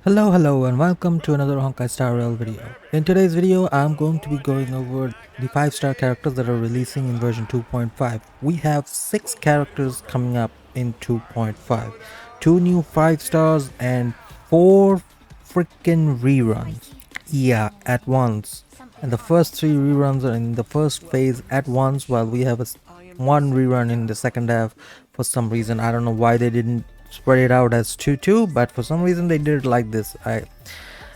Hello and welcome to another Honkai Star Rail video. In today's video, I'm going to be going over the 5-star characters that are releasing in version 2.5. We have 6 characters coming up in 2.5. 2 new 5 stars and 4 freaking reruns. Yeah, at once. And the first 3 reruns are in the first phase at once, while we have one rerun in the second half for some reason. I don't know why they didn't spread it out as 2-2, but for some reason they did it like this. I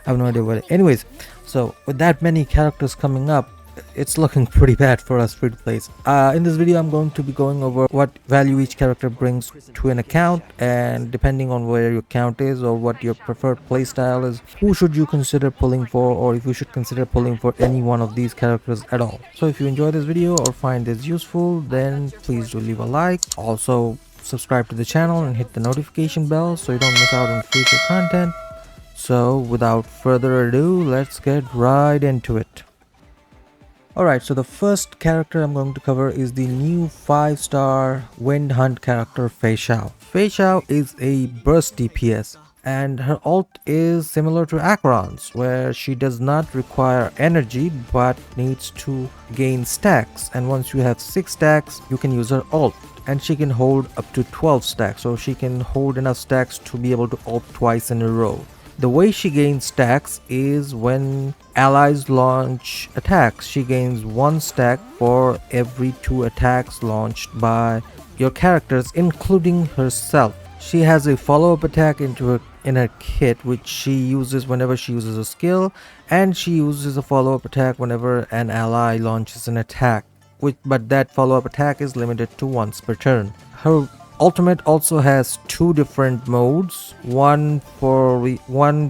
have no idea what. Anyways, so with that many characters coming up, it's looking pretty bad for us free to plays. In this video, I'm going to be going over what value each character brings to an account, and depending on where your account is or what your preferred playstyle is, who should you consider pulling for, or if you should consider pulling for any one of these characters at all. So if you enjoy this video or find this useful, then please do leave a like. Also, subscribe to the channel and hit the notification bell so you don't miss out on future content. So without further ado, let's get right into it. Alright, so the first character I'm going to cover is the new 5-star Wind Hunt character Fei Xiao. Fei Xiao is a burst DPS, and her ult is similar to Acheron's, where she does not require energy but needs to gain stacks, and once you have 6 stacks you can use her ult, and she can hold up to 12 stacks, so she can hold enough stacks to be able to ult twice in a row. The way she gains stacks is when allies launch attacks. She gains 1 stack for every 2 attacks launched by your characters, including herself. She has a follow-up attack in her kit, which she uses whenever she uses a skill, and she uses a follow-up attack whenever an ally launches an attack. But that follow-up attack is limited to once per turn. Her ultimate also has 2 different modes. One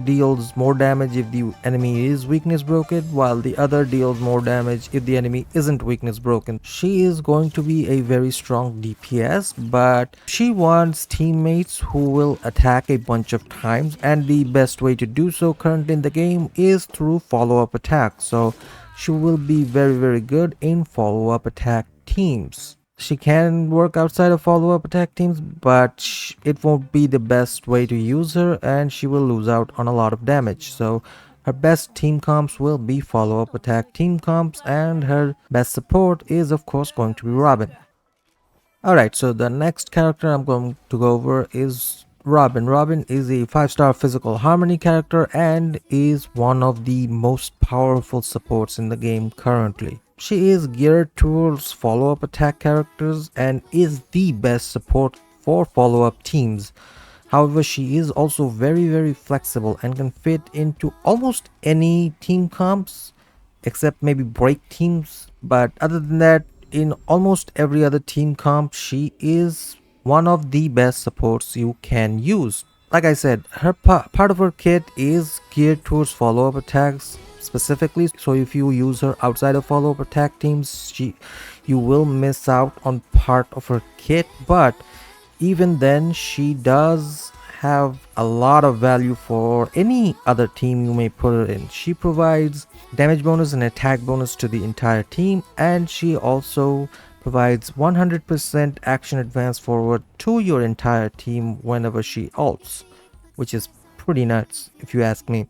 deals more damage if the enemy is weakness broken, while the other deals more damage if the enemy isn't weakness broken. She is going to be a very strong DPS, but she wants teammates who will attack a bunch of times, and the best way to do so currently in the game is through follow-up attacks. So she will be very good in follow-up attack teams. She can work outside of follow-up attack teams, but it won't be the best way to use her, and she will lose out on a lot of damage. So her best team comps will be follow-up attack team comps, and her best support is of course going to be Robin. Alright, so the next character I'm going to go over is Robin. Robin is a 5-star physical harmony character and is one of the most powerful supports in the game currently. She is geared towards follow-up attack characters and is the best support for follow-up teams. However, she is also very flexible and can fit into almost any team comps except maybe break teams. But other than that, in almost every other team comp, she is one of the best supports you can use. Like I said, her part of her kit is geared towards follow-up attacks specifically, so if you use her outside of follow-up attack teams, you will miss out on part of her kit. But even then, she does have a lot of value for any other team you may put her in. She provides damage bonus and attack bonus to the entire team, and she also provides 100% action advance forward to your entire team whenever she ults, which is pretty nuts if you ask me.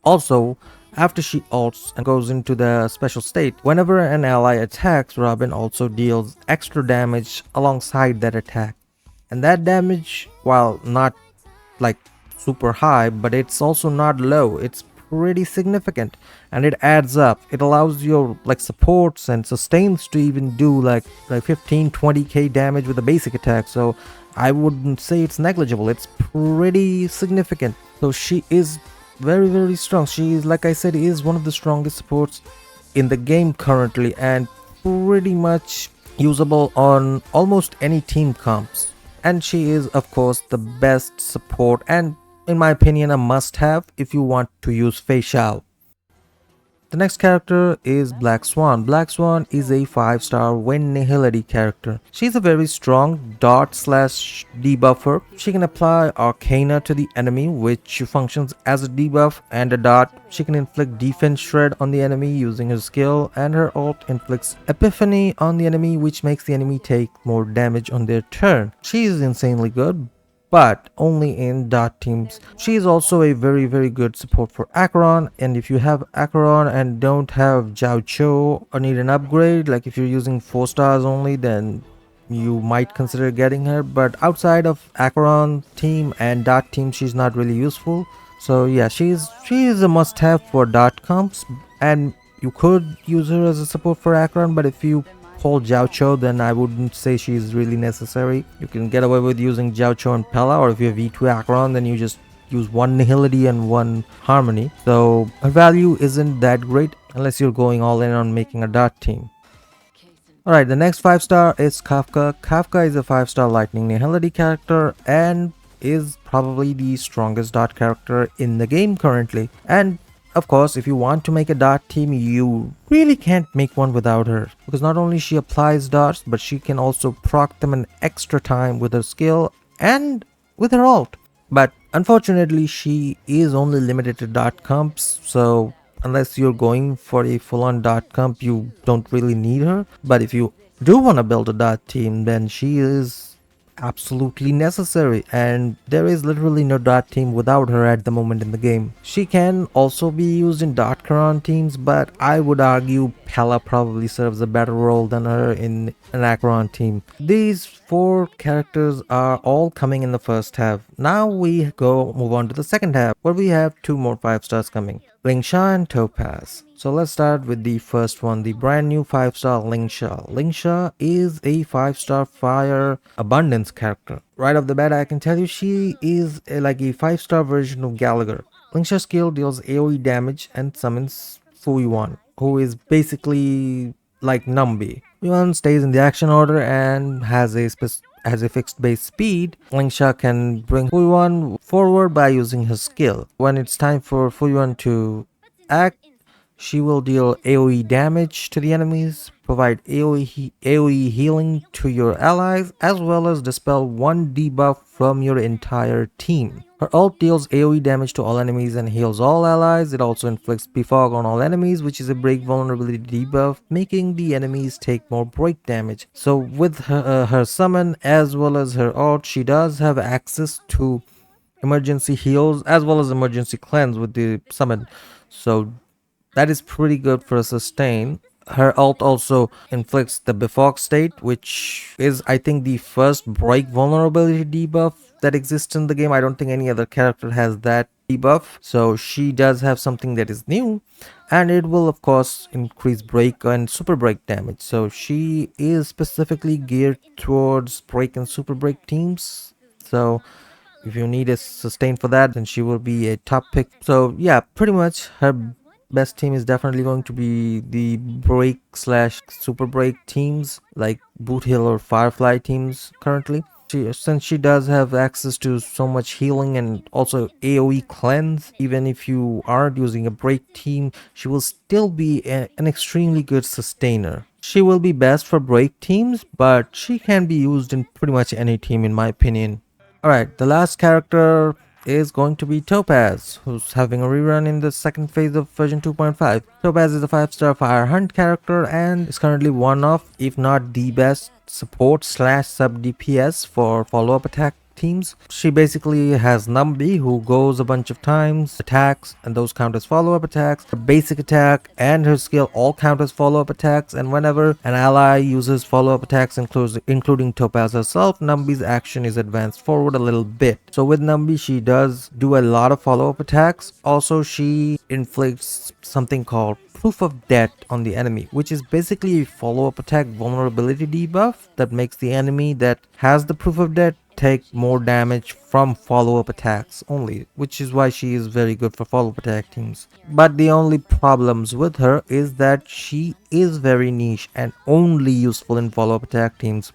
Also, after she ults and goes into the special state, whenever an ally attacks, Robin also deals extra damage alongside that attack. And that damage, while not like super high, but it's also not low, it's pretty significant and it adds up. It allows your supports and sustains to even do like 15-20k damage with a basic attack. So I wouldn't say it's negligible, it's pretty significant. So she is very strong. She is, like I said, is one of the strongest supports in the game currently and pretty much usable on almost any team comps. And she is of course the best support and in my opinion a must-have if you want to use Fei Xiao. The next character is Black Swan. Black Swan is a 5-star Wind Nihility character. She's a very strong dot/debuffer. She can apply Arcana to the enemy, which functions as a debuff and a dot. She can inflict Defense Shred on the enemy using her skill, and her ult inflicts Epiphany on the enemy, which makes the enemy take more damage on their turn. She is insanely good, but only in dot teams. She is also a very good support for Acheron, and if you have Acheron and don't have Zhao Cho or need an upgrade, like if you're using 4 stars only, then you might consider getting her. But outside of Acheron team and dot team, she's not really useful. So yeah, she is a must-have for dot comps, and you could use her as a support for Acheron, but if you pull Zhao Cho, then I wouldn't say she's really necessary. You can get away with using Zhao Cho and Pella, or if you have E2 Acheron, then you just use one Nihility and one Harmony. So her value isn't that great unless you're going all in on making a dot team. Alright, the next 5-star is Kafka. Kafka is a 5-star Lightning Nihility character and is probably the strongest dot character in the game currently. And of course, if you want to make a dot team, you really can't make one without her, because not only she applies dots, but she can also proc them an extra time with her skill and with her ult. But unfortunately, she is only limited to dot comps, so unless you're going for a full-on dot comp, you don't really need her. But if you do want to build a dot team, then she is absolutely necessary, and there is literally no dot team without her at the moment in the game. She can also be used in dot Charon teams, but I would argue Pella probably serves a better role than her in an Acheron team. These 4 characters are all coming in the first half. Now we move on to the second half, where we have 2 more 5 stars coming: Lingsha and Topaz. So let's start with the first one, the brand new 5-star Lingsha. Lingsha is a 5-star fire abundance character. Right off the bat, I can tell you she is like a 5-star version of Gallagher. Lingsha's skill deals AoE damage and summons Fu Yuan, who is basically like Numbi. Yuan stays in the action order and has a fixed base speed. Lingsha can bring Fu Yuan forward by using her skill. When it's time for Fu Yuan to act, she will deal AoE damage to the enemies, provide AoE healing to your allies, as well as dispel 1 debuff from your entire team. Her ult deals AoE damage to all enemies and heals all allies. It also inflicts Befog on all enemies, which is a break vulnerability debuff, making the enemies take more break damage. So with her summon as well as her ult, she does have access to emergency heals as well as emergency cleanse with the summon. So that is pretty good for a sustain. Her ult also inflicts the Befog state, which is, I think, the first break vulnerability debuff that exists in the game. I don't think any other character has that debuff. So she does have something that is new, and it will of course increase break and super break damage. So she is specifically geared towards break and super break teams. So if you need a sustain for that, then she will be a top pick. So yeah, pretty much her best team is definitely going to be the break / super break teams like Boot Hill or Firefly teams currently. Since she does have access to so much healing and also AoE cleanse, even if you aren't using a break team, she will still be an extremely good sustainer. She will be best for break teams, but she can be used in pretty much any team in my opinion. Alright, the last character is going to be Topaz, who's having a rerun in the second phase of version 2.5. Topaz is a 5-star fire hunt character and is currently one of, if not the best, support / sub DPS for follow-up attack teams. She basically has Numbi, who goes a bunch of times, attacks, and those count as follow-up attacks. Her basic attack and her skill all count as follow-up attacks, and whenever an ally uses follow-up attacks, including Topaz herself, Numbi's action is advanced forward a little bit. So with Numbi, she does do a lot of follow-up attacks. Also, she inflicts something called Proof of Death on the enemy, which is basically a follow-up attack vulnerability debuff that makes the enemy that has the Proof of Death take more damage from follow-up attacks only, which is why she is very good for follow-up attack teams. But the only problems with her is that she is very niche and only useful in follow-up attack teams.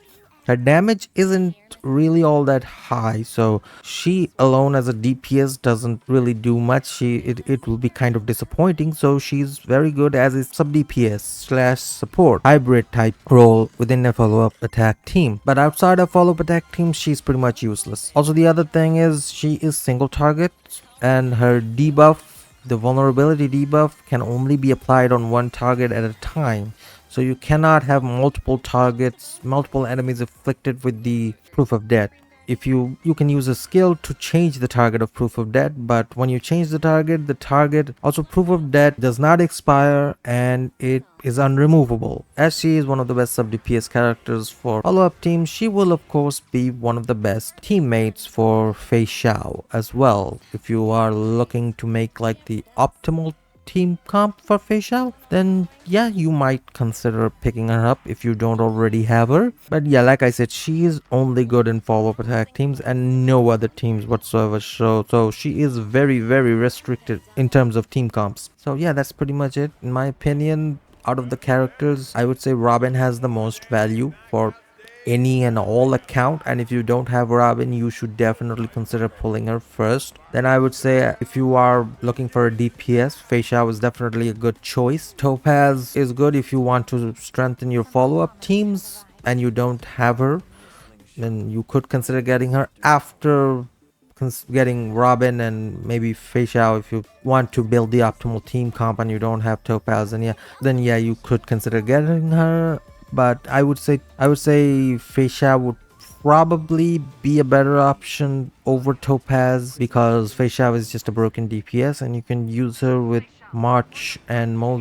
Her damage isn't really all that high, so she alone as a DPS doesn't really do much. It will be kind of disappointing, so she's very good as a sub DPS / support hybrid type role within a follow-up attack team. But outside of follow-up attack teams, she's pretty much useless. Also, the other thing is she is single target, and her debuff, the vulnerability debuff, can only be applied on one target at a time. So you cannot have multiple targets, multiple enemies afflicted with the Proof of Death. if you can use a skill to change the target of proof of death, but when you change the target also proof of death does not expire and it is unremovable. As she is one of the best sub DPS characters for follow-up teams, she will of course be one of the best teammates for Fei Xiao as well. If you are looking to make like the optimal team comp for Fei Xiao, then yeah, you might consider picking her up if you don't already have her. But yeah, like I said, she is only good in follow-up attack teams and no other teams whatsoever. So she is very, very restricted in terms of team comps. So yeah, that's pretty much it. In my opinion, out of the characters, I would say Robin has the most value for any and all account, and if you don't have Robin, you should definitely consider pulling her first. Then I would say if you are looking for a DPS, Fei Xiao is definitely a good choice. Topaz is good if you want to strengthen your follow-up teams and you don't have her, then you could consider getting her after getting Robin and maybe Fei Xiao. If you want to build the optimal team comp and you don't have Topaz, and yeah, you could consider getting her. But I would say Fei Xiao would probably be a better option over Topaz, because Fei Xiao is just a broken DPS and you can use her with March and or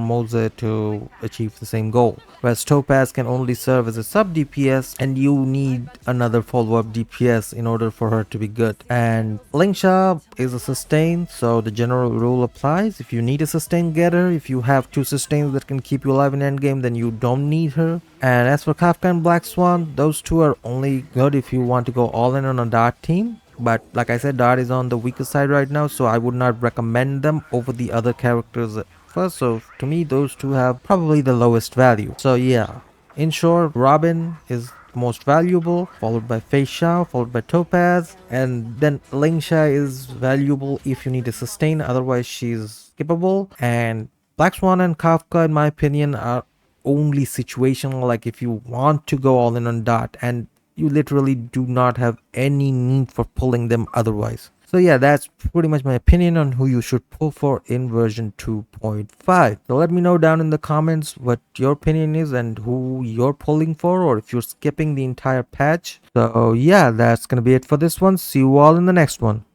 Moza to achieve the same goal. Whereas Topaz can only serve as a sub DPS and you need another follow-up DPS in order for her to be good. And Lingsha is a sustain, so the general rule applies. If you need a sustain, get her. If you have two sustains that can keep you alive in endgame, then you don't need her. And as for Kafka and Black Swan, those two are only good if you want to go all in on a Dart team. But like I said, Dart is on the weaker side right now, so I would not recommend them over the other characters first. So to me, those two have probably the lowest value. So yeah, in short, Robin is most valuable, followed by Fei Xiao, followed by Topaz, and then Lingsha is valuable if you need a sustain, otherwise she's skippable. And Black Swan and Kafka, in my opinion, are only situational, like if you want to go all in on Dart and you literally do not have any need for pulling them otherwise. So yeah, that's pretty much my opinion on who you should pull for in version 2.5. So let me know down in the comments what your opinion is and who you're pulling for, or if you're skipping the entire patch. So yeah, that's gonna be it for this one. See you all in the next one.